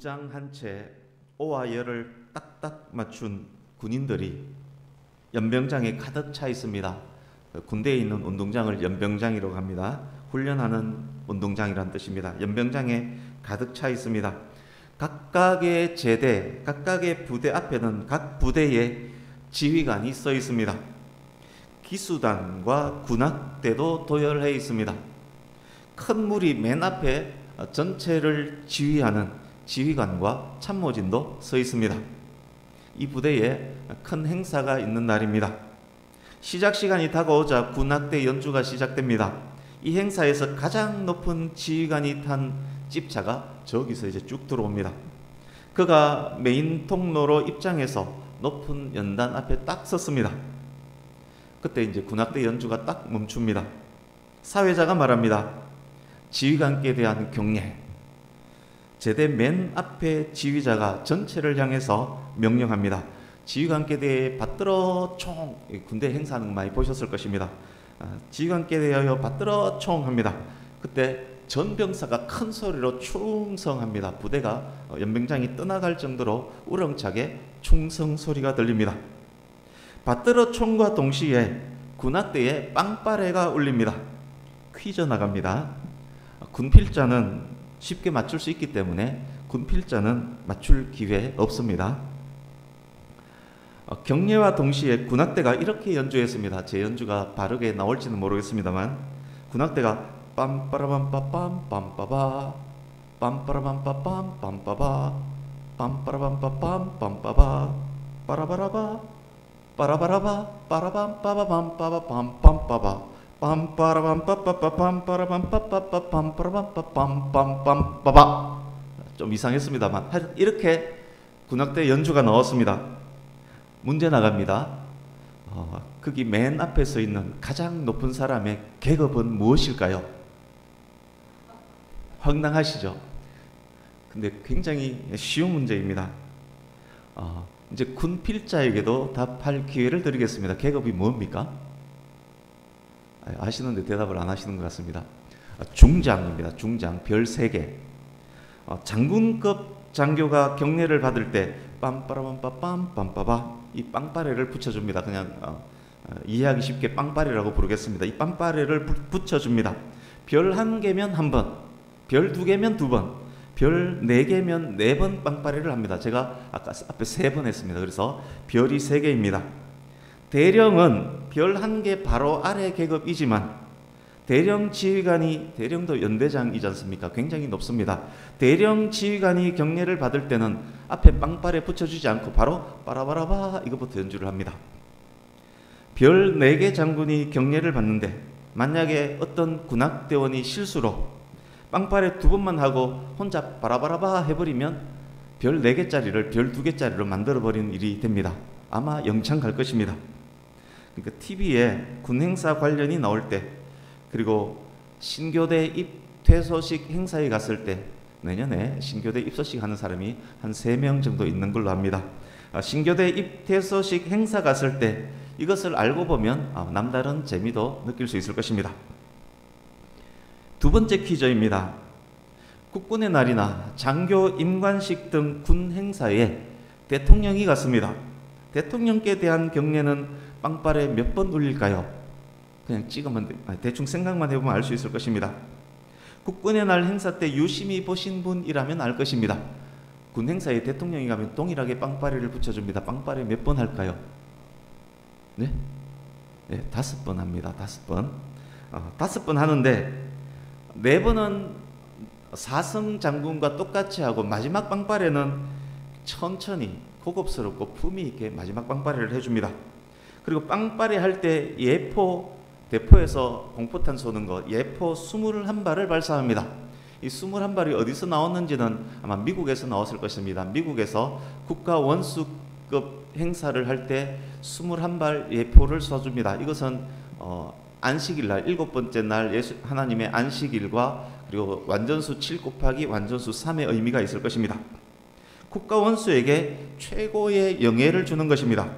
무장 한 채 오와 열을 딱딱 맞춘 군인들이 연병장에 가득 차 있습니다. 군대에 있는 운동장을 연병장이라고 합니다. 훈련하는 운동장이란 뜻입니다. 연병장에 가득 차 있습니다. 각각의 제대, 각각의 부대 앞에는 각 부대의 지휘관이 서 있습니다. 기수단과 군악대도 도열해 있습니다. 큰 무리 맨 앞에 전체를 지휘하는 지휘관과 참모진도 서 있습니다. 이 부대에 큰 행사가 있는 날입니다. 시작 시간이 다가오자 군악대 연주가 시작됩니다. 이 행사에서 가장 높은 지휘관이 탄 집차가 저기서 이제 쭉 들어옵니다. 그가 메인 통로로 입장해서 높은 연단 앞에 딱 섰습니다. 그때 이제 군악대 연주가 딱 멈춥니다. 사회자가 말합니다. 지휘관께 대한 경례. 제대 맨 앞에 지휘자가 전체를 향해서 명령합니다. 지휘관께 대해 받들어 총. 군대 행사하는 거 많이 보셨을 것입니다. 지휘관께 대하여 받들어 총 합니다. 그때 전병사가 큰 소리로 충성합니다. 부대가 연병장이 떠나갈 정도로 우렁차게 충성 소리가 들립니다. 받들어 총과 동시에 군악대에 빵빠레가 울립니다. 퀴즈 나갑니다. 군필자는 쉽게 맞출 수 있기 때문에 군필자는 맞출 기회 없습니다. 경례와 동시에 군악대가 이렇게 연주했습니다. 제 연주가 바르게 나올지는 모르겠습니다만 군악대가 빰빠라밤빠빰 빰빠바 빰빠라밤빠빰 빰빠바 빰빠라밤빠빰 빰빠바 빠라바라바 빠라바라바 빠라밤 빠바밤 빠바밤 빰빠바 빰빠라밤빠빠빰빠라밤빠빠빰빠라밤빠빰빰빰빰빠바. 좀 이상했습니다만 이렇게 군악대 연주가 나왔습니다. 문제 나갑니다. 거기 맨 앞에 서 있는 가장 높은 사람의 계급은 무엇일까요? 황당하시죠? 근데 굉장히 쉬운 문제입니다. 이제 군필자에게도 답할 기회를 드리겠습니다. 계급이 뭡니까? 아시는데 대답을 안 하시는 것 같습니다. 중장입니다. 중장, 별 3개. 장군급 장교가 경례를 받을 때 빰빠라밤빠빰 빰빠바 이 빵빠레를 붙여줍니다. 그냥 이해하기 쉽게 빵빠레라고 부르겠습니다. 이 빵빠레를 붙여줍니다. 별 1개면 1번, 별 2개면 2번, 별 4개면 4번 빵빠레를 합니다. 제가 아까 앞에 3번 했습니다. 그래서 별이 3개입니다. 대령은 별 1개 바로 아래 계급이지만 대령 지휘관이, 대령도 연대장이지 않습니까? 굉장히 높습니다. 대령 지휘관이 경례를 받을 때는 앞에 빵빠레 붙여주지 않고 바로 빠라바라바 이것부터 연주를 합니다. 별 4개 장군이 경례를 받는데 만약에 어떤 군악대원이 실수로 빵빠레 2번만 하고 혼자 바라바라바 해버리면 별 4개짜리를 별 2개짜리로 만들어버리는 일이 됩니다. 아마 영창 갈 것입니다. 그러니까 TV에 군 행사 관련이 나올 때, 그리고 신교대 입퇴소식 행사에 갔을 때, 내년에 신교대 입소식 하는 사람이 한 3명 정도 있는 걸로 압니다. 신교대 입퇴소식 행사 갔을 때 이것을 알고 보면 남다른 재미도 느낄 수 있을 것입니다. 두 번째 퀴즈입니다. 국군의 날이나 장교 임관식 등 군 행사에 대통령이 갔습니다. 대통령께 대한 경례는 빵빠레 몇 번 울릴까요? 그냥 찍으면 대충 생각만 해보면 알 수 있을 것입니다. 국군의 날 행사 때 유심히 보신 분이라면 알 것입니다. 군 행사에 대통령이 가면 동일하게 빵빠레를 붙여줍니다. 빵빠레 몇 번 할까요? 네? 네, 5번 합니다. 5번. 5번 하는데 4번은 사성 장군과 똑같이 하고 마지막 빵빠레는 천천히 고급스럽고 품위 있게 마지막 빵빠레를 해줍니다. 그리고 빵빠레 할 때 예포, 대포에서 공포탄 쏘는 거 예포 21발을 발사합니다. 이 21발이 어디서 나왔는지는 아마 미국에서 나왔을 것입니다. 미국에서 국가 원수급 행사를 할 때 21발 예포를 쏴줍니다. 이것은 안식일 날, 7번째 날 하나님의 안식일과 그리고 완전수 7 곱하기 완전수 3의 의미가 있을 것입니다. 국가 원수에게 최고의 영예를 주는 것입니다.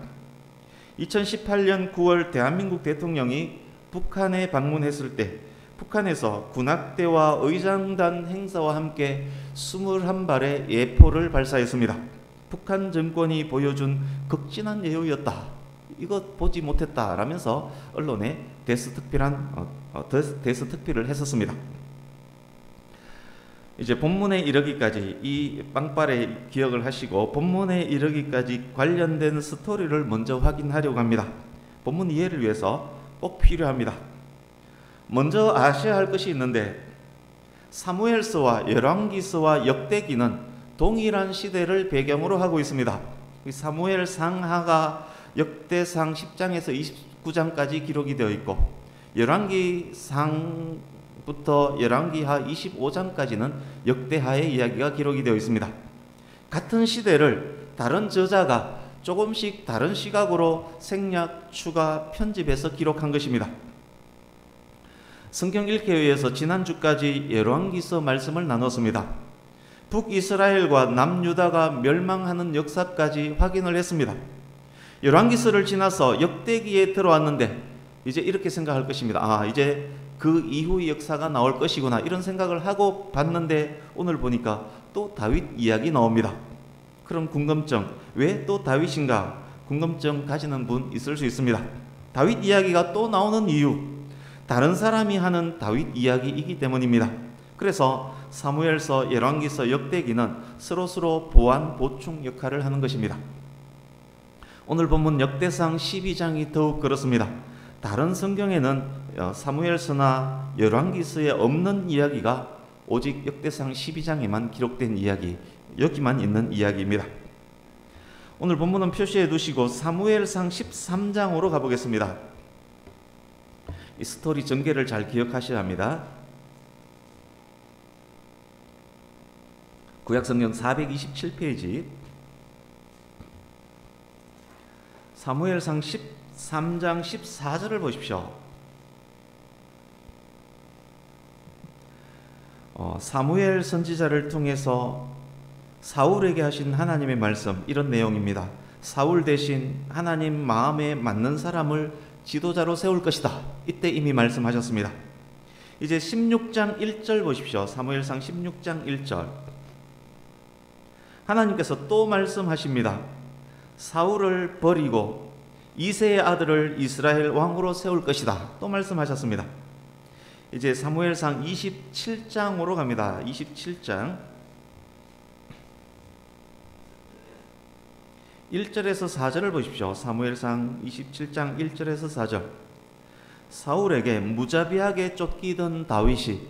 2018년 9월 대한민국 대통령이 북한에 방문했을 때 북한에서 군악대와 의장단 행사와 함께 21발의 예포를 발사했습니다. 북한 정권이 보여준 극진한 예우였다. 이것 보지 못했다 라면서 언론에 대스특필을 했었습니다. 이제 본문에 이르기까지 이 빵빠레 기억을 하시고 본문에 이르기까지 관련된 스토리를 먼저 확인하려고 합니다. 본문 이해를 위해서 꼭 필요합니다. 먼저 아셔야 할 것이 있는데 사무엘서와 열왕기서와 역대기는 동일한 시대를 배경으로 하고 있습니다. 사무엘상하가 역대상 10장에서 29장까지 기록이 되어 있고 열왕기상부터 열왕기하 25장까지는 역대하의 이야기가 기록이 되어 있습니다. 같은 시대를 다른 저자가 조금씩 다른 시각으로 생략, 추가, 편집해서 기록한 것입니다. 성경 읽기에 의해서 지난주까지 열왕기서 말씀을 나눴습니다. 북이스라엘과 남유다가 멸망하는 역사까지 확인을 했습니다. 열왕기서를 지나서 역대기에 들어왔는데 이제 이렇게 생각할 것입니다. 이제 그 이후의 역사가 나올 것이구나 이런 생각을 하고 봤는데 오늘 보니까 또 다윗 이야기 나옵니다. 그럼 궁금증, 왜 또 다윗인가? 궁금증 가지는 분 있을 수 있습니다. 다윗 이야기가 또 나오는 이유, 다른 사람이 하는 다윗 이야기이기 때문입니다. 그래서 사무엘서, 열왕기서, 역대기는 서로 보완, 보충 역할을 하는 것입니다. 오늘 본문 역대상 12장이 더욱 그렇습니다. 다른 성경에는 사무엘서나 열왕기서에 없는 이야기가 오직 역대상 12장에만 기록된 이야기, 여기만 있는 이야기입니다. 오늘 본문은 표시해 두시고 사무엘상 13장으로 가보겠습니다. 이 스토리 전개를 잘 기억하셔야 합니다. 구약성경 427페이지 사무엘상 13장 14절을 보십시오. 사무엘 선지자를 통해서 사울에게 하신 하나님의 말씀, 이런 내용입니다. 사울 대신 하나님 마음에 맞는 사람을 지도자로 세울 것이다. 이때 이미 말씀하셨습니다. 이제 16장 1절 보십시오. 사무엘상 16장 1절. 하나님께서 또 말씀하십니다. 사울을 버리고 이새의 아들을 이스라엘 왕으로 세울 것이다. 또 말씀하셨습니다. 이제 사무엘상 27장으로 갑니다. 27장 1절에서 4절을 보십시오. 사무엘상 27장 1절에서 4절. 사울에게 무자비하게 쫓기던 다윗이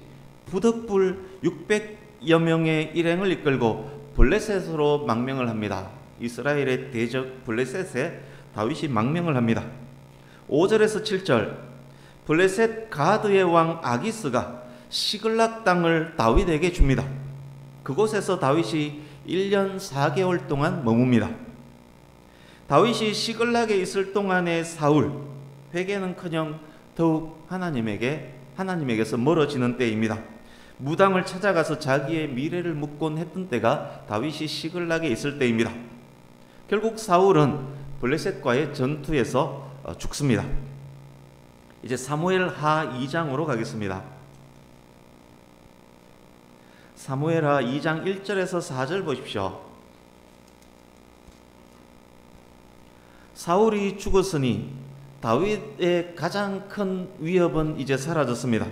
부득불 600여 명의 일행을 이끌고 블레셋으로 망명을 합니다. 이스라엘의 대적 블레셋에 다윗이 망명을 합니다. 5절에서 7절. 블레셋 가드의 왕 아기스가 시글락 땅을 다윗에게 줍니다. 그곳에서 다윗이 1년 4개월 동안 머뭅니다. 다윗이 시글락에 있을 동안의 사울, 회개는커녕 더욱 하나님에게서 멀어지는 때입니다. 무당을 찾아가서 자기의 미래를 묻곤 했던 때가 다윗이 시글락에 있을 때입니다. 결국 사울은 블레셋과의 전투에서 죽습니다. 이제 사무엘하 2장으로 가겠습니다. 사무엘하 2장 1절에서 4절 보십시오. 사울이 죽었으니 다윗의 가장 큰 위협은 이제 사라졌습니다.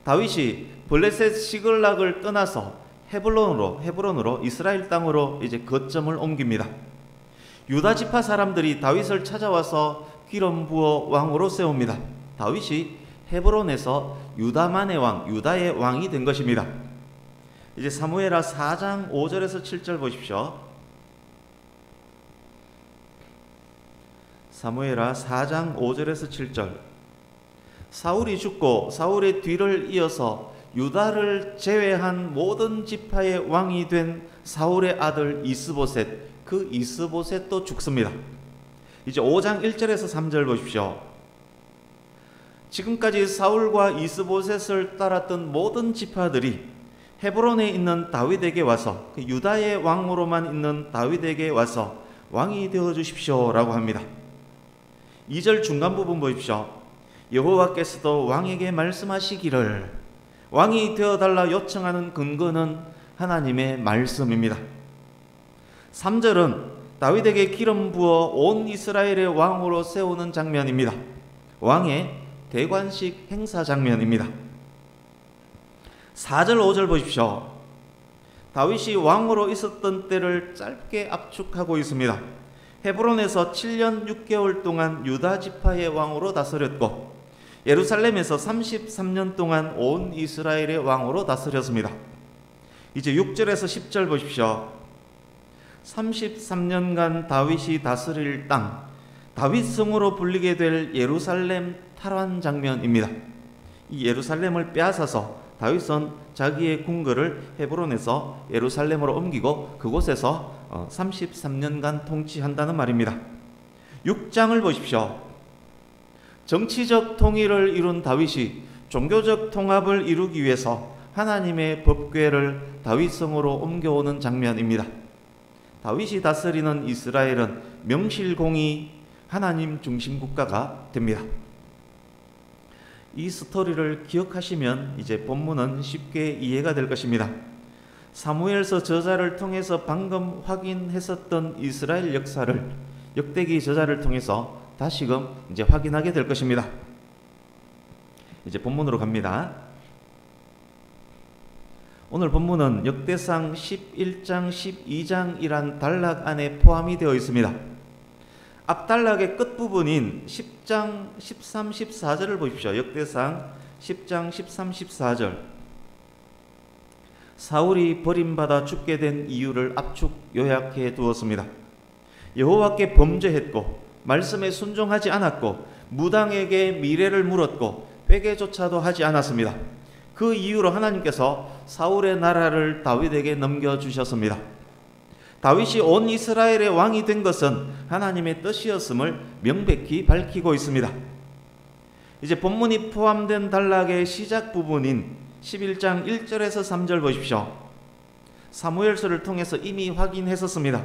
다윗이 블레셋 시글락을 떠나서 헤브론으로 이스라엘 땅으로 이제 거점을 옮깁니다. 유다 지파 사람들이 다윗을 찾아와서 기름 부어 왕으로 세웁니다. 다윗이 헤브론에서 유다만의 왕, 유다의 왕이 된 것입니다. 이제 사무엘하 4장 5절에서 7절 보십시오. 사무엘하 4장 5절에서 7절. 사울이 죽고 사울의 뒤를 이어서 유다를 제외한 모든 지파의 왕이 된 사울의 아들 이스보셋, 그 이스보셋도 죽습니다. 이제 5장 1절에서 3절 보십시오. 지금까지 사울과 이스보셋을 따랐던 모든 지파들이 헤브론에 있는 다윗에게 와서, 유다의 왕으로만 있는 다윗에게 와서 왕이 되어 주십시오 라고 합니다. 2절 중간 부분 보십시오. 여호와께서도 왕에게 말씀하시기를 왕이 되어달라 요청하는 근거는 하나님의 말씀입니다. 3절은 다윗에게 기름 부어 온 이스라엘의 왕으로 세우는 장면입니다. 왕의 대관식 행사 장면입니다. 4절 5절 보십시오. 다윗이 왕으로 있었던 때를 짧게 압축하고 있습니다. 헤브론에서 7년 6개월 동안 유다 지파의 왕으로 다스렸고 예루살렘에서 33년 동안 온 이스라엘의 왕으로 다스렸습니다. 이제 6절에서 10절 보십시오. 33년간 다윗이 다스릴 땅, 다윗성으로 불리게 될 예루살렘 탈환 장면입니다. 이 예루살렘을 빼앗아서 다윗은 자기의 궁궐을 헤브론에서 예루살렘으로 옮기고 그곳에서 33년간 통치한다는 말입니다. 6장을 보십시오. 정치적 통일을 이룬 다윗이 종교적 통합을 이루기 위해서 하나님의 법궤를 다윗성으로 옮겨오는 장면입니다. 다윗이 다스리는 이스라엘은 명실공히 하나님 중심 국가가 됩니다. 이 스토리를 기억하시면 이제 본문은 쉽게 이해가 될 것입니다. 사무엘서 저자를 통해서 방금 확인했었던 이스라엘 역사를 역대기 저자를 통해서 다시금 이제 확인하게 될 것입니다. 이제 본문으로 갑니다. 오늘 본문은 역대상 11장, 12장이란 단락 안에 포함이 되어 있습니다. 앞단락의 끝부분인 10장 13, 14절을 보십시오. 역대상 10장 13, 14절. 사울이 버림받아 죽게 된 이유를 압축 요약해 두었습니다. 여호와께 범죄했고 말씀에 순종하지 않았고 무당에게 미래를 물었고 회개조차도 하지 않았습니다. 그 이유로 하나님께서 사울의 나라를 다윗에게 넘겨주셨습니다. 다윗이 온 이스라엘의 왕이 된 것은 하나님의 뜻이었음을 명백히 밝히고 있습니다. 이제 본문이 포함된 단락의 시작 부분인 11장 1절에서 3절 보십시오. 사무엘서를 통해서 이미 확인했었습니다.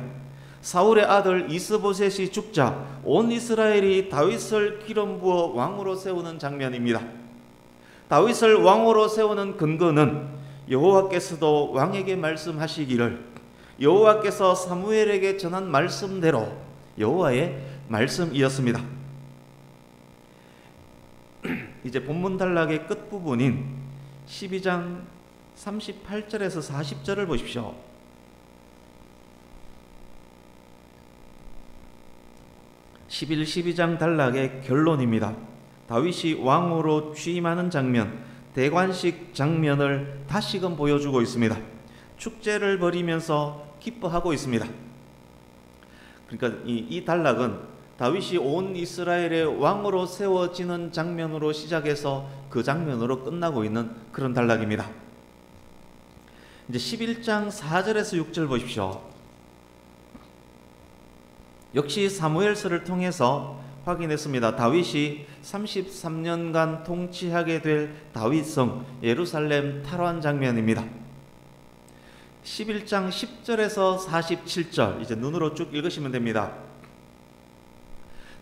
사울의 아들 이스보셋이 죽자 온 이스라엘이 다윗을 기름 부어 왕으로 세우는 장면입니다. 다윗을 왕으로 세우는 근거는 여호와께서도 왕에게 말씀하시기를 여호와께서 사무엘에게 전한 말씀대로 여호와의 말씀이었습니다. 이제 본문 단락의 끝부분인 12장 38절에서 40절을 보십시오. (11, 12장) 단락의 결론입니다. 다윗이 왕으로 취임하는 장면, 대관식 장면을 다시금 보여주고 있습니다. 축제를 벌이면서 기뻐하고 있습니다. 그러니까 이 단락은 다윗이 온 이스라엘의 왕으로 세워지는 장면으로 시작해서 그 장면으로 끝나고 있는 그런 단락입니다. 이제 11장 4절에서 6절 보십시오. 역시 사무엘서를 통해서 확인했습니다. 다윗이 33년간 통치하게 될 다윗성 예루살렘 탈환 장면입니다. 11장 10절에서 47절 이제 눈으로 쭉 읽으시면 됩니다.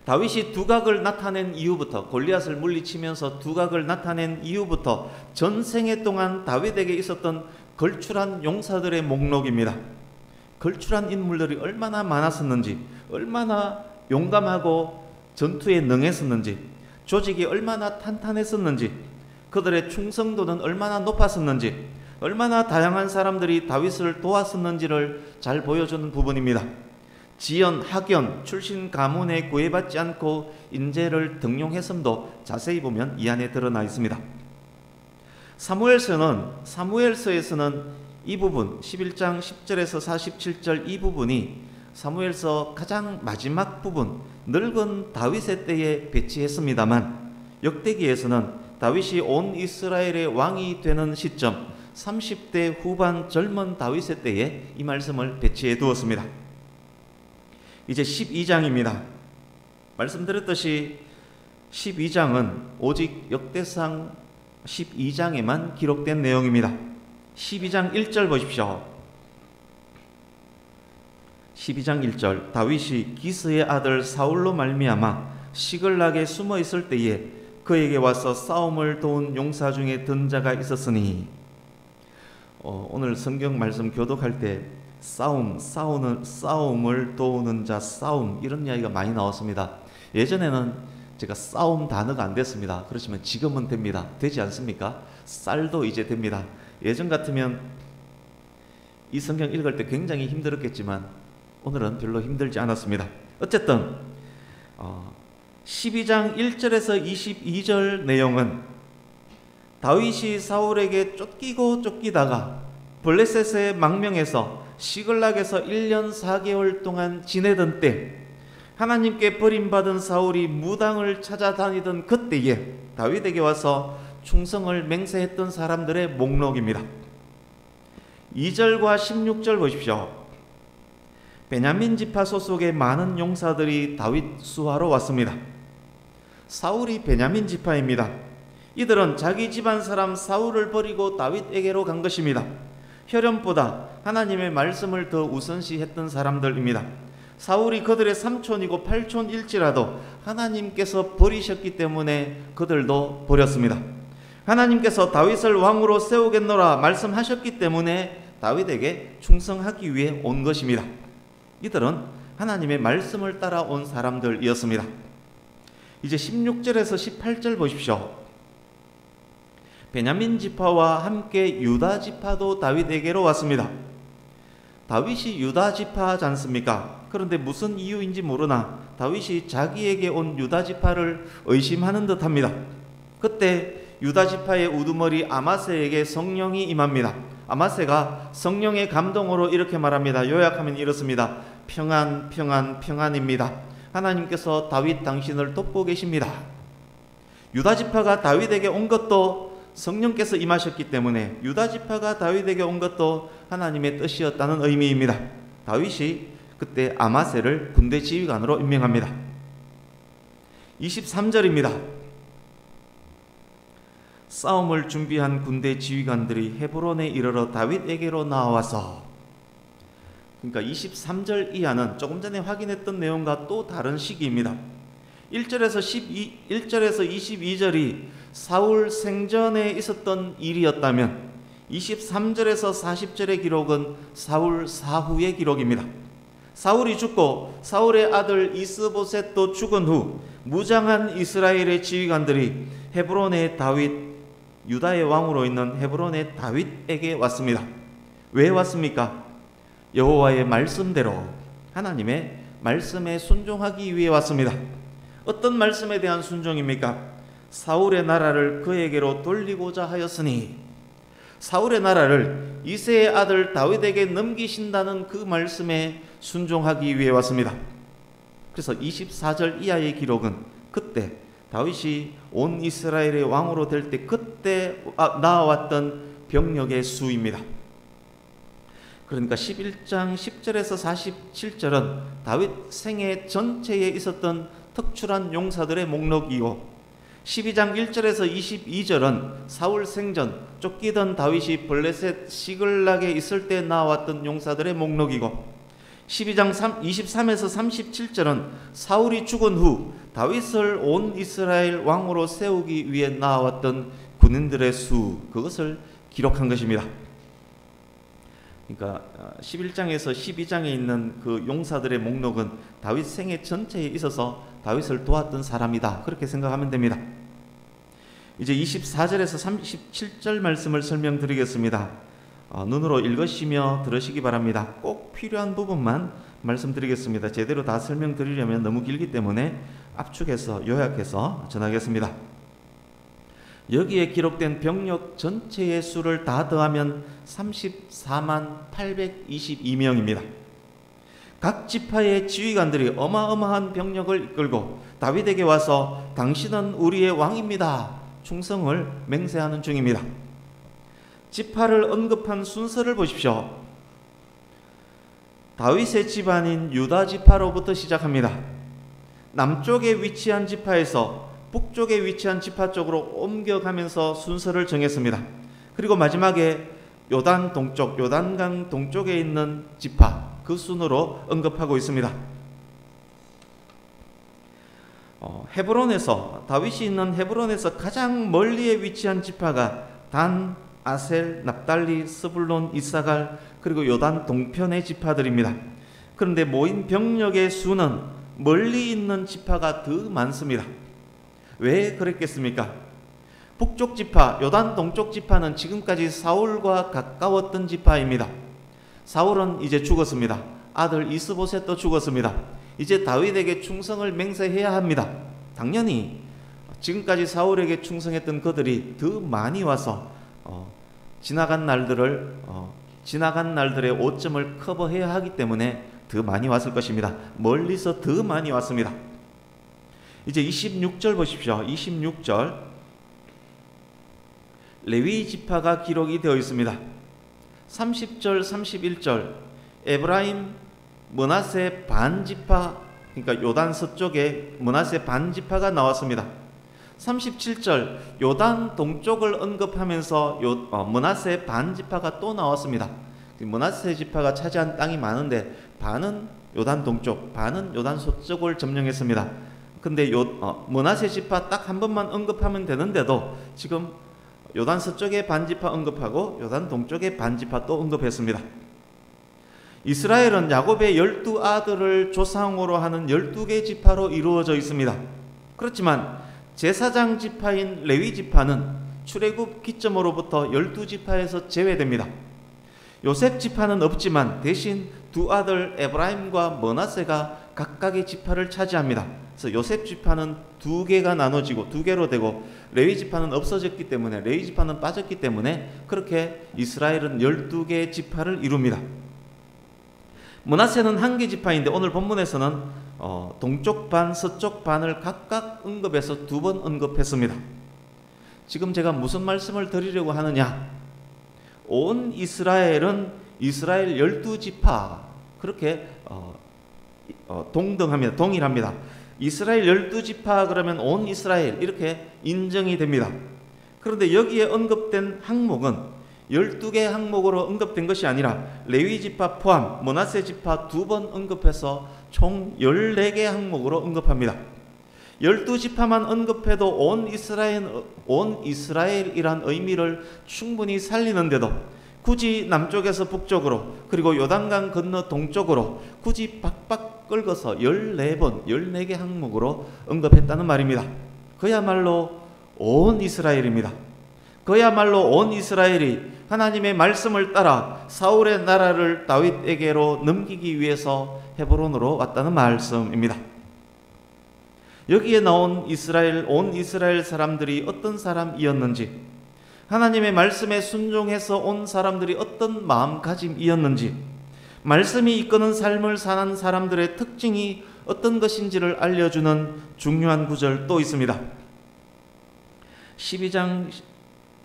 다윗이 두각을 나타낸 이후부터 골리앗을 물리치면서 두각을 나타낸 이후부터 전생애 동안 다윗에게 있었던 걸출한 용사들의 목록입니다. 걸출한 인물들이 얼마나 많았었는지, 얼마나 용감하고 전투에 능했었는지, 조직이 얼마나 탄탄했었는지, 그들의 충성도는 얼마나 높았었는지, 얼마나 다양한 사람들이 다윗을 도왔었는지를 잘 보여주는 부분입니다. 지연, 학연, 출신 가문에 구애받지 않고 인재를 등용했음도 자세히 보면 이 안에 드러나 있습니다. 사무엘서에서는 이 부분 11장 10절에서 47절 이 부분이 사무엘서 가장 마지막 부분 늙은 다윗의 때에 배치했습니다만 역대기에서는 다윗이 온 이스라엘의 왕이 되는 시점 30대 후반 젊은 다윗의 때에 이 말씀을 배치해 두었습니다. 이제 12장입니다. 말씀드렸듯이 12장은 오직 역대상 12장에만 기록된 내용입니다. 12장 1절 보십시오. 12장 1절 다윗이 기스의 아들 사울로 말미암아 시글락에 숨어 있을 때에 그에게 와서 싸움을 도운 용사 중에 든 자가 있었으니. 오늘 성경 말씀 교독할 때 싸움을 도우는 자, 싸움 이런 이야기가 많이 나왔습니다. 예전에는 제가 싸움 단어가 안 됐습니다. 그렇지만 지금은 됩니다. 되지 않습니까? 쌀도 이제 됩니다. 예전 같으면 이 성경 읽을 때 굉장히 힘들었겠지만 오늘은 별로 힘들지 않았습니다. 어쨌든 12장 1절에서 22절 내용은 다윗이 사울에게 쫓기다가 블레셋의 망명에서 시글락에서 1년 4개월 동안 지내던 때 하나님께 버림받은 사울이 무당을 찾아다니던 그때에 다윗에게 와서 충성을 맹세했던 사람들의 목록입니다. 2절과 16절 보십시오. 베냐민 지파 소속의 많은 용사들이 다윗 수하러 왔습니다. 사울이 베냐민 지파입니다. 이들은 자기 집안 사람 사울을 버리고 다윗에게로 간 것입니다. 혈연보다 하나님의 말씀을 더 우선시했던 사람들입니다. 사울이 그들의 삼촌이고 팔촌일지라도 하나님께서 버리셨기 때문에 그들도 버렸습니다. 하나님께서 다윗을 왕으로 세우겠노라 말씀하셨기 때문에 다윗에게 충성하기 위해 온 것입니다. 이들은 하나님의 말씀을 따라온 사람들이었습니다. 이제 16절에서 18절 보십시오. 베냐민 지파와 함께 유다 지파도 다윗에게로 왔습니다. 다윗이 유다 지파지 않습니까? 그런데 무슨 이유인지 모르나 다윗이 자기에게 온 유다 지파를 의심하는 듯합니다. 그때 유다 지파의 우두머리 아마세에게 성령이 임합니다. 아마세가 성령의 감동으로 이렇게 말합니다. 요약하면 이렇습니다. 평안, 평안, 평안입니다. 하나님께서 다윗 당신을 돕고 계십니다. 유다 지파가 다윗에게 온 것도 성령께서 임하셨기 때문에 유다 지파가 다윗에게 온 것도 하나님의 뜻이었다는 의미입니다. 다윗이 그때 아마세를 군대 지휘관으로 임명합니다. 23절입니다. 싸움을 준비한 군대 지휘관들이 헤브론에 이르러 다윗에게로 나와서, 그러니까 23절 이하는 조금 전에 확인했던 내용과 또 다른 시기입니다. 1절에서 22절이 사울 생전에 있었던 일이었다면 23절에서 40절의 기록은 사울 사후의 기록입니다. 사울이 죽고 사울의 아들 이스보셋도 죽은 후 무장한 이스라엘의 지휘관들이 헤브론의 다윗, 유다의 왕으로 있는 헤브론의 다윗에게 왔습니다. 왜 왔습니까? 여호와의 말씀대로 하나님의 말씀에 순종하기 위해 왔습니다. 어떤 말씀에 대한 순종입니까? 사울의 나라를 그에게로 돌리고자 하였으니, 사울의 나라를 이새의 아들 다윗에게 넘기신다는 그 말씀에 순종하기 위해 왔습니다. 그래서 24절 이하의 기록은 그때 다윗이 온 이스라엘의 왕으로 될 때 그때 나왔던 병력의 수입니다. 그러니까 11장 10절에서 47절은 다윗 생애 전체에 있었던 특출한 용사들의 목록이고, 12장 1절에서 22절은 사울 생전 쫓기던 다윗이 블레셋 시글락에 있을 때 나왔던 용사들의 목록이고, 12장 23에서 37절은 사울이 죽은 후 다윗을 온 이스라엘 왕으로 세우기 위해 나왔던 군인들의 수, 그것을 기록한 것입니다. 그러니까 11장에서 12장에 있는 그 용사들의 목록은 다윗 생애 전체에 있어서 다윗을 도왔던 사람이다, 그렇게 생각하면 됩니다. 이제 24절에서 37절 말씀을 설명드리겠습니다. 눈으로 읽으시며 들으시기 바랍니다. 꼭 필요한 부분만 말씀드리겠습니다. 제대로 다 설명드리려면 너무 길기 때문에 압축해서 요약해서 전하겠습니다. 여기에 기록된 병력 전체의 수를 다 더하면 34만 822명입니다. 각 지파의 지휘관들이 어마어마한 병력을 이끌고 다윗에게 와서 당신은 우리의 왕입니다, 충성을 맹세하는 중입니다. 지파를 언급한 순서를 보십시오. 다윗의 집안인 유다 지파로부터 시작합니다. 남쪽에 위치한 지파에서 북쪽에 위치한 지파 쪽으로 옮겨가면서 순서를 정했습니다. 그리고 마지막에 요단 동쪽, 요단강 동쪽에 있는 지파, 그 순으로 언급하고 있습니다. 헤브론에서 다윗이 있는 헤브론에서 가장 멀리에 위치한 지파가 단, 아셀, 납달리, 스불론, 이사갈 그리고 요단 동편의 지파들입니다. 그런데 모인 병력의 수는 멀리 있는 지파가 더 많습니다. 왜 그랬겠습니까? 북쪽 지파, 요단 동쪽 지파는 지금까지 사울과 가까웠던 지파입니다. 사울은 이제 죽었습니다. 아들 이스보셋도 죽었습니다. 이제 다윗에게 충성을 맹세해야 합니다. 당연히 지금까지 사울에게 충성했던 그들이 더 많이 와서 지나간 날들의 오점을 커버해야 하기 때문에 더 많이 왔을 것입니다. 멀리서 더 많이 왔습니다. 이제 26절 보십시오. 26절 레위 지파가 기록이 되어 있습니다. 30절, 31절 에브라임, 므낫세 반지파, 그러니까 요단 서쪽에 므낫세 반지파가 나왔습니다. 37절 요단 동쪽을 언급하면서 므낫세 반지파가 또 나왔습니다. 므낫세 지파가 차지한 땅이 많은데 반은 요단 동쪽, 반은 요단 서쪽을 점령했습니다. 근데 므낫세 지파 딱 한 번만 언급하면 되는데도 지금 요단 서쪽의 반지파 언급하고 요단 동쪽의 반지파 또 언급했습니다. 이스라엘은 야곱의 12아들을 조상으로 하는 12개 지파로 이루어져 있습니다. 그렇지만 제사장 지파인 레위 지파는 출애굽 기점으로부터 12지파에서 제외됩니다. 요셉 지파는 없지만 대신 두 아들 에브라임과 므낫세가 각각의 지파를 차지합니다. 그래서 요셉 지파는 두 개가 나눠지고 두 개로 되고 레위 지파는 없어졌기 때문에 레위 지파는 빠졌기 때문에 그렇게 이스라엘은 12개의 지파를 이룹니다. 므낫세는 한 개 지파인데 오늘 본문에서는 동쪽 반, 서쪽 반을 각각 언급해서 두 번 언급했습니다. 지금 제가 무슨 말씀을 드리려고 하느냐? 온 이스라엘은 이스라엘 12지파 그렇게 동등합니다. 동일합니다. 이스라엘 12지파 그러면 온 이스라엘 이렇게 인정이 됩니다. 그런데 여기에 언급된 항목은 12개 항목으로 언급된 것이 아니라 레위 지파 포함 므낫세 지파 두 번 언급해서 총 14개 항목으로 언급합니다. 12지파만 언급해도 온 이스라엘이란 의미를 충분히 살리는데도 굳이 남쪽에서 북쪽으로 그리고 요단강 건너 동쪽으로 굳이 박박 끌어서 14번 14개 항목으로 언급했다는 말입니다. 그야말로 온 이스라엘입니다. 그야말로 온 이스라엘이 하나님의 말씀을 따라 사울의 나라를 다윗에게로 넘기기 위해서 헤브론으로 왔다는 말씀입니다. 여기에 나온 온 이스라엘 사람들이 어떤 사람이었는지, 하나님의 말씀에 순종해서 온 사람들이 어떤 마음가짐이었는지, 말씀이 이끄는 삶을 사는 사람들의 특징이 어떤 것인지를 알려주는 중요한 구절 또 있습니다. 12장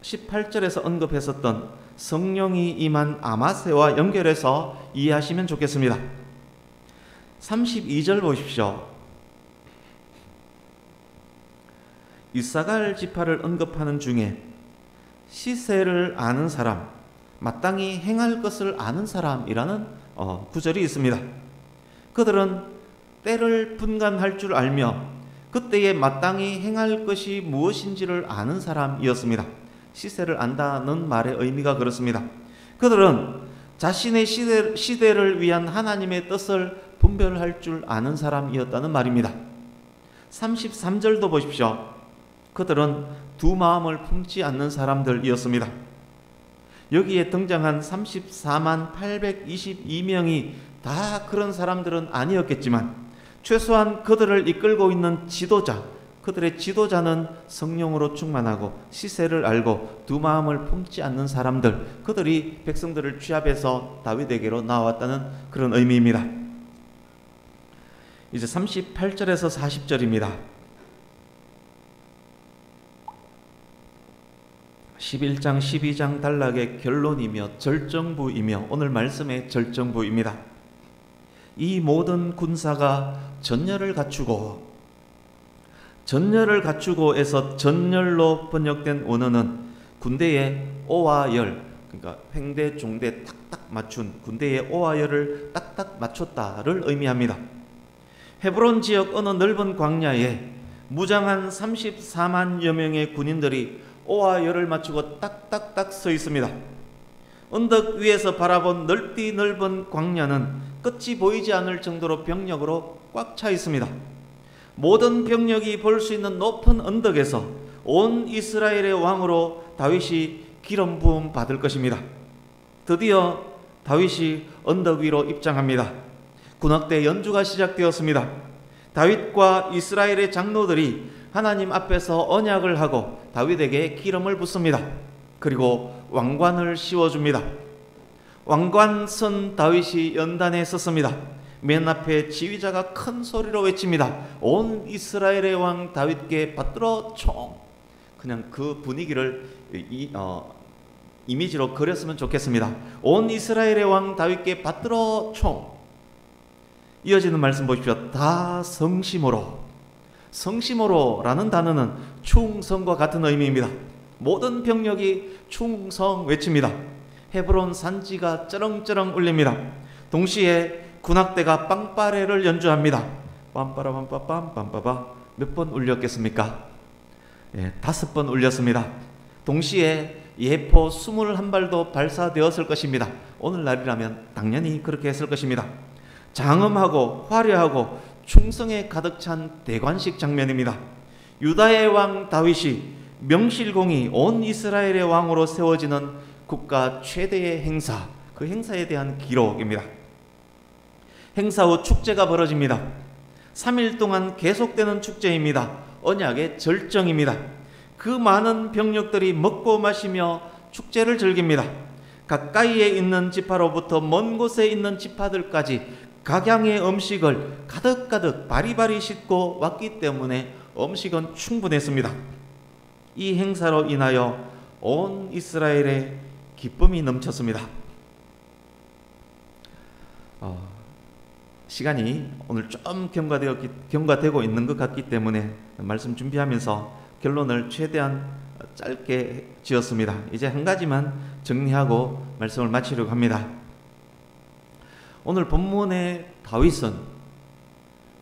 18절에서 언급했었던 성령이 임한 아마세와 연결해서 이해하시면 좋겠습니다. 32절 보십시오. 이사갈 지파를 언급하는 중에 시세를 아는 사람, 마땅히 행할 것을 아는 사람이라는 구절이 있습니다. 그들은 때를 분간할 줄 알며 그때에 마땅히 행할 것이 무엇인지를 아는 사람이었습니다. 시세를 안다는 말의 의미가 그렇습니다. 그들은 자신의 시대를 위한 하나님의 뜻을 분별할 줄 아는 사람이었다는 말입니다. 33절도 보십시오. 그들은 두 마음을 품지 않는 사람들이었습니다. 여기에 등장한 34만 822명이 다 그런 사람들은 아니었겠지만 최소한 그들을 이끌고 있는 지도자, 그들의 지도자는 성령으로 충만하고 시세를 알고 두 마음을 품지 않는 사람들, 그들이 백성들을 취합해서 다윗에게로 나왔다는 그런 의미입니다. 이제 38절에서 40절입니다. 11장 12장 단락의 결론이며 절정부이며 오늘 말씀의 절정부입니다. 이 모든 군사가 전열을 갖추고에서 전열로 번역된 원어는 군대의 오와 열, 그러니까 횡대 종대 딱딱 맞춘 군대의 오와 열을 딱딱 맞췄다를 의미합니다. 헤브론 지역 어느 넓은 광야에 무장한 34만여 명의 군인들이 오와 열을 맞추고 딱딱딱 서 있습니다. 언덕 위에서 바라본 넓디 넓은 광야는 끝이 보이지 않을 정도로 병력으로 꽉 차 있습니다. 모든 병력이 볼 수 있는 높은 언덕에서 온 이스라엘의 왕으로 다윗이 기름 부음 받을 것입니다. 드디어 다윗이 언덕 위로 입장합니다. 군악대 연주가 시작되었습니다. 다윗과 이스라엘의 장로들이 하나님 앞에서 언약을 하고 다윗에게 기름을 붓습니다. 그리고 왕관을 씌워줍니다. 왕관 쓴 다윗이 연단에 섰습니다. 맨 앞에 지휘자가 큰 소리로 외칩니다. 온 이스라엘의 왕 다윗께 받들어 총. 그냥 그 분위기를 이미지로 그렸으면 좋겠습니다. 온 이스라엘의 왕 다윗께 받들어 총. 이어지는 말씀 보십시오. 다 성심으로. 성심으로라는 단어는 충성과 같은 의미입니다. 모든 병력이 충성 외칩니다. 헤브론 산지가 쩌렁쩌렁 울립니다. 동시에 군악대가 빵빠레를 연주합니다. 빰빠라빰빠빰빰빠바. 몇 번 울렸겠습니까? 5번 울렸습니다. 동시에 예포 21발도 발사되었을 것입니다. 오늘날이라면 당연히 그렇게 했을 것입니다. 장엄하고 화려하고 충성에 가득 찬 대관식 장면입니다. 유다의 왕 다윗이 명실공히 온 이스라엘의 왕으로 세워지는 국가 최대의 행사, 그 행사에 대한 기록입니다. 행사 후 축제가 벌어집니다. 3일 동안 계속되는 축제입니다. 언약의 절정입니다. 그 많은 병력들이 먹고 마시며 축제를 즐깁니다. 가까이에 있는 지파로부터 먼 곳에 있는 지파들까지 각양의 음식을 가득가득 바리바리 싣고 왔기 때문에 음식은 충분했습니다. 이 행사로 인하여 온 이스라엘에 기쁨이 넘쳤습니다. 시간이 오늘 좀 경과되고 있는 것 같기 때문에 말씀 준비하면서 결론을 최대한 짧게 지었습니다. 이제 한 가지만 정리하고 말씀을 마치려고 합니다. 오늘 본문의 다윗은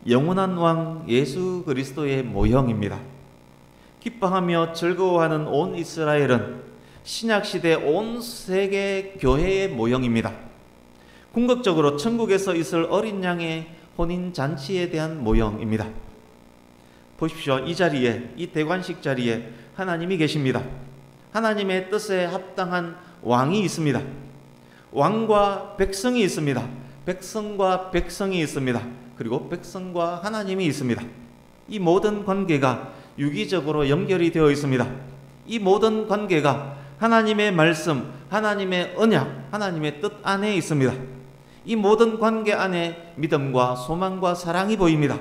영원한 왕 예수 그리스도의 모형입니다. 기뻐하며 즐거워하는 온 이스라엘은 신약시대 온 세계 교회의 모형입니다. 궁극적으로 천국에서 있을 어린 양의 혼인잔치에 대한 모형입니다. 보십시오. 이 자리에, 이 대관식 자리에 하나님이 계십니다. 하나님의 뜻에 합당한 왕이 있습니다. 왕과 백성이 있습니다. 백성과 백성이 있습니다. 그리고 백성과 하나님이 있습니다. 이 모든 관계가 유기적으로 연결이 되어 있습니다. 이 모든 관계가 하나님의 말씀, 하나님의 언약, 하나님의 뜻 안에 있습니다. 이 모든 관계 안에 믿음과 소망과 사랑이 보입니다.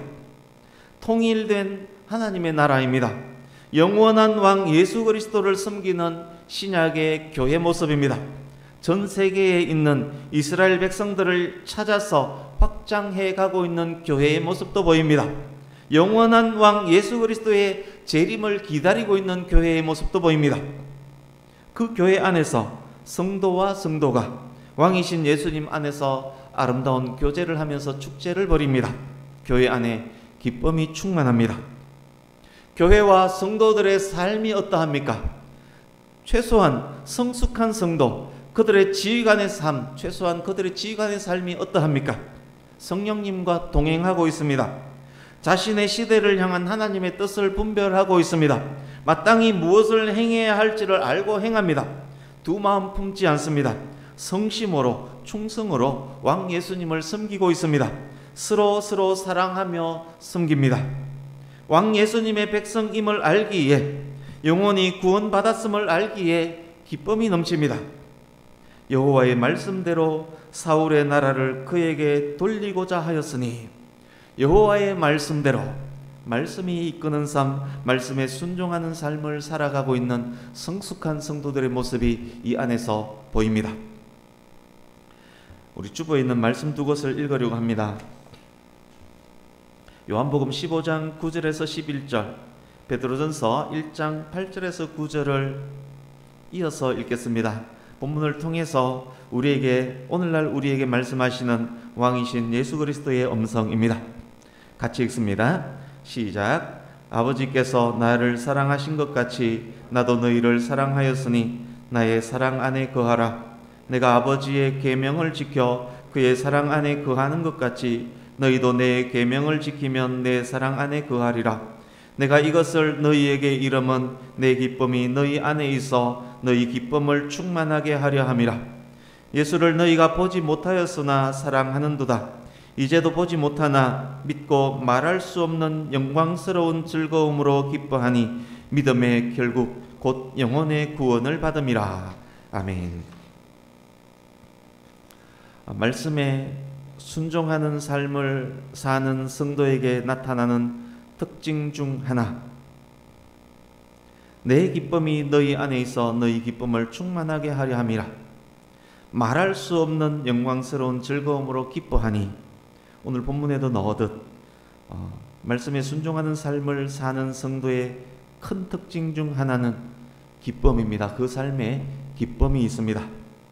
통일된 하나님의 나라입니다. 영원한 왕 예수 그리스도를 섬기는 신약의 교회 모습입니다. 전 세계에 있는 이스라엘 백성들을 찾아서 확장해 가고 있는 교회의 모습도 보입니다. 영원한 왕 예수 그리스도의 재림을 기다리고 있는 교회의 모습도 보입니다. 그 교회 안에서 성도와 성도가 왕이신 예수님 안에서 아름다운 교제를 하면서 축제를 벌입니다. 교회 안에 기쁨이 충만합니다. 교회와 성도들의 삶이 어떠합니까? 최소한 성숙한 성도, 그들의 지휘관의 삶, 최소한 그들의 지휘관의 삶이 어떠합니까? 성령님과 동행하고 있습니다. 자신의 시대를 향한 하나님의 뜻을 분별하고 있습니다. 마땅히 무엇을 행해야 할지를 알고 행합니다. 두 마음 품지 않습니다. 성심으로, 충성으로 왕 예수님을 섬기고 있습니다. 서로 사랑하며 섬깁니다. 왕 예수님의 백성임을 알기에, 영원히 구원받았음을 알기에 기쁨이 넘칩니다. 여호와의 말씀대로 사울의 나라를 그에게 돌리고자 하였으니, 여호와의 말씀대로, 말씀이 이끄는 삶, 말씀에 순종하는 삶을 살아가고 있는 성숙한 성도들의 모습이 이 안에서 보입니다. 우리 주보에 있는 말씀 두 곳을 읽으려고 합니다. 요한복음 15장 9절에서 11절, 베드로전서 1장 8절에서 9절을 이어서 읽겠습니다. 본문을 통해서 오늘날 우리에게 말씀하시는 왕이신 예수 그리스도의 음성입니다. 같이 읽습니다. 시작. 아버지께서 나를 사랑하신 것 같이 나도 너희를 사랑하였으니 나의 사랑 안에 거하라. 내가 아버지의 계명을 지켜 그의 사랑 안에 거하는 것 같이 너희도 내 계명을 지키면 내 사랑 안에 거하리라. 내가 이것을 너희에게 이름은 내 기쁨이 너희 안에 있어 너희 기쁨을 충만하게 하려 함이라. 예수를 너희가 보지 못하였으나 사랑하는도다. 이제도 보지 못하나 믿고 말할 수 없는 영광스러운 즐거움으로 기뻐하니 믿음의 결국 곧 영혼의 구원을 받음이라. 아멘. 말씀에 순종하는 삶을 사는 성도에게 나타나는 특징 중 하나, 내 기쁨이 너희 안에 있어 너희 기쁨을 충만하게 하려 함이라. 말할 수 없는 영광스러운 즐거움으로 기뻐하니, 오늘 본문에도 넣어듯 말씀에 순종하는 삶을 사는 성도의 큰 특징 중 하나는 기쁨입니다. 그 삶에 기쁨이 있습니다.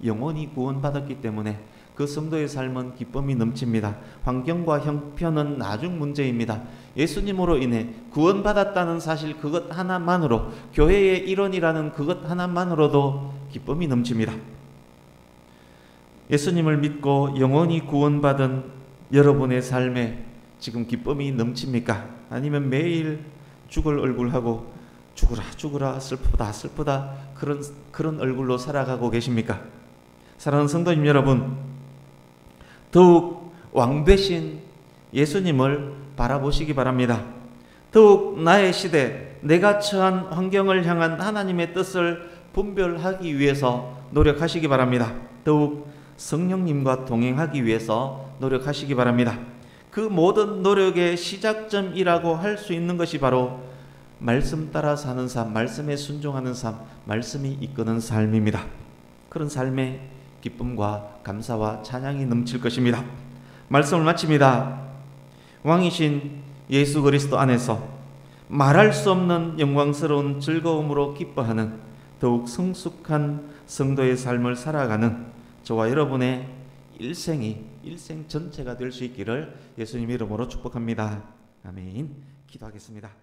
영원히 구원받았기 때문에 그 성도의 삶은 기쁨이 넘칩니다. 환경과 형편은 나중 문제입니다. 예수님으로 인해 구원받았다는 사실 그것 하나만으로, 교회의 일원이라는 그것 하나만으로도 기쁨이 넘칩니다. 예수님을 믿고 영원히 구원받은 여러분의 삶에 지금 기쁨이 넘칩니까? 아니면 매일 죽을 얼굴하고 죽으라 죽으라 슬프다 슬프다 그런 얼굴로 살아가고 계십니까? 사랑하는 성도님 여러분, 더욱 왕 되신 예수님을 바라보시기 바랍니다. 더욱 나의 시대, 내가 처한 환경을 향한 하나님의 뜻을 분별하기 위해서 노력하시기 바랍니다. 더욱 성령님과 동행하기 위해서 노력하시기 바랍니다. 그 모든 노력의 시작점이라고 할 수 있는 것이 바로 말씀 따라 사는 삶, 말씀에 순종하는 삶, 말씀이 이끄는 삶입니다. 그런 삶에 기쁨과 감사와 찬양이 넘칠 것입니다. 말씀을 마칩니다. 왕이신 예수 그리스도 안에서 말할 수 없는 영광스러운 즐거움으로 기뻐하는 더욱 성숙한 성도의 삶을 살아가는 저와 여러분의 일생 전체가 될 수 있기를 예수님 이름으로 축복합니다. 아멘. 기도하겠습니다.